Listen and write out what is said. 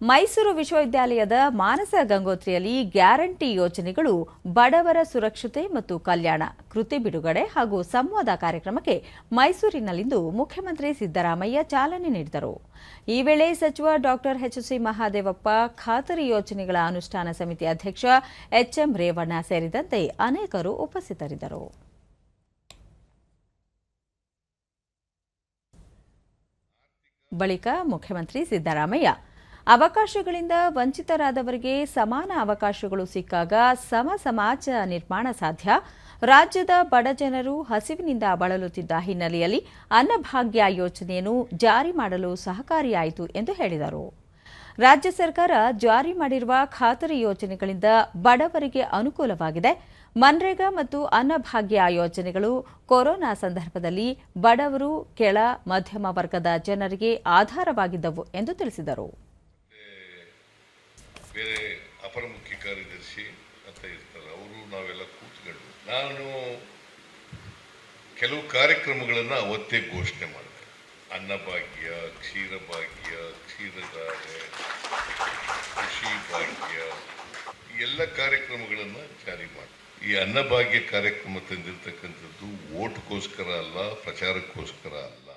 ಮೈಸೂರು ವಿಶ್ವವಿದ್ಯಾಲಯದ ಮಾನಸ ಗಂಗೋತ್ರಿಯಲ್ಲಿ ಗ್ಯಾರಂಟಿ ಯೋಜನೆಗಳು ಬಡವರ ಸುರಕ್ಷತೆ ಮತ್ತು ಕಲ್ಯಾಣ ಕೃತಿ ಬಿಡುಗಡೆ ಹಾಗೂ ಸಂವಾದ ಕಾರ್ಯಕ್ರಮಕ್ಕೆ ಮೈಸೂರಿನಲ್ಲಿಂದು ಮುಖ್ಯಮಂತ್ರಿ ಸಿದ್ದರಾಮಯ್ಯ ಚಾಲನೆ ನೀಡಿದರು. ಈ ವೇಳೆ ಸಚಿವ ಡಾಕ್ಟರ್ ಎಚ್.ಸಿ. ಮಹದೇವಪ್ಪ, ಖಾತರಿ ಯೋಜನೆಗಳ ಅನುಷ್ಠಾನ ಸಮಿತಿ ಅಧ್ಯಕ್ಷ ಎಚ್.ಎಂ. ರೇವಣ್ಣ ಸೇರಿದಂತೆ ಅನೇಕರು ಉಪಸ್ಥಿತರಿದ್ದರು. ಬಳಿಕ ಮುಖ್ಯಮಂತ್ರಿ ಸಿದ್ದರಾಮಯ್ಯ ಅವಕಾಶಗಳಿಂದ ವಂಚಿತರಾದವರಿಗೆ ಸಮಾನ ಅವಕಾಶಗಳು ಸಿಕ್ಕಾಗ ಸಮಾಜ ನಿರ್ಮಾಣ ಸಾಧ್ಯ. ರಾಜ್ಯದ ಬಡಜನರು ಹಸಿವಿನಿಂದ ಬಳಲುತ್ತಿದ್ದ ಹಿನ್ನೆಲೆಯಲ್ಲಿ ಅನ್ನಭಾಗ್ಯ ಯೋಜನೆಯನ್ನು ಜಾರಿ ಮಾಡಲು ಸಹಕಾರಿಯಾಯಿತು ಎಂದು ಹೇಳಿದರು. ರಾಜ್ಯ ಸರ್ಕಾರ ಜಾರಿ ಮಾಡಿರುವ ಖಾತರಿ ಯೋಜನೆಗಳಿಂದ ಬಡವರಿಗೆ ಅನುಕೂಲವಾಗಿದೆ. ಮನ್ರೇಗಾ ಮತ್ತು ಅನ್ನಭಾಗ್ಯ ಯೋಜನೆಗಳು ಕೊರೋನಾ ಸಂದರ್ಭದಲ್ಲಿ ಬಡವರು, ಕೆಳ ಮಧ್ಯಮ ವರ್ಗದ ಜನರಿಗೆ ಆಧಾರವಾಗಿದ್ದವು ಎಂದು ತಿಳಿಸಿದರು. ಬೇರೆ ಅಪರ ಮುಖ್ಯ ಕಾರ್ಯದರ್ಶಿ ಅಂತ ಇರ್ತಾರೆ, ಅವರು ನಾವೆಲ್ಲ ಕೂತ್ಕೊಂಡು ನಾನು ಕೆಲವು ಕಾರ್ಯಕ್ರಮಗಳನ್ನು ಅವತ್ತೇ ಘೋಷಣೆ ಮಾಡಿದೆ. ಅನ್ನಭಾಗ್ಯ, ಕ್ಷೀರಭಾಗ್ಯ, ಕ್ಷೀರಧಾರೆ, ಕೃಷಿ ಭಾಗ್ಯ, ಈ ಎಲ್ಲ ಕಾರ್ಯಕ್ರಮಗಳನ್ನು ಜಾರಿ ಮಾಡಿ. ಈ ಅನ್ನಭಾಗ್ಯ ಕಾರ್ಯಕ್ರಮ ತಂದಿರತಕ್ಕಂಥದ್ದು ಓಟ್ಗೋಸ್ಕರ ಅಲ್ಲ, ಪ್ರಚಾರಕ್ಕೋಸ್ಕರ ಅಲ್ಲ.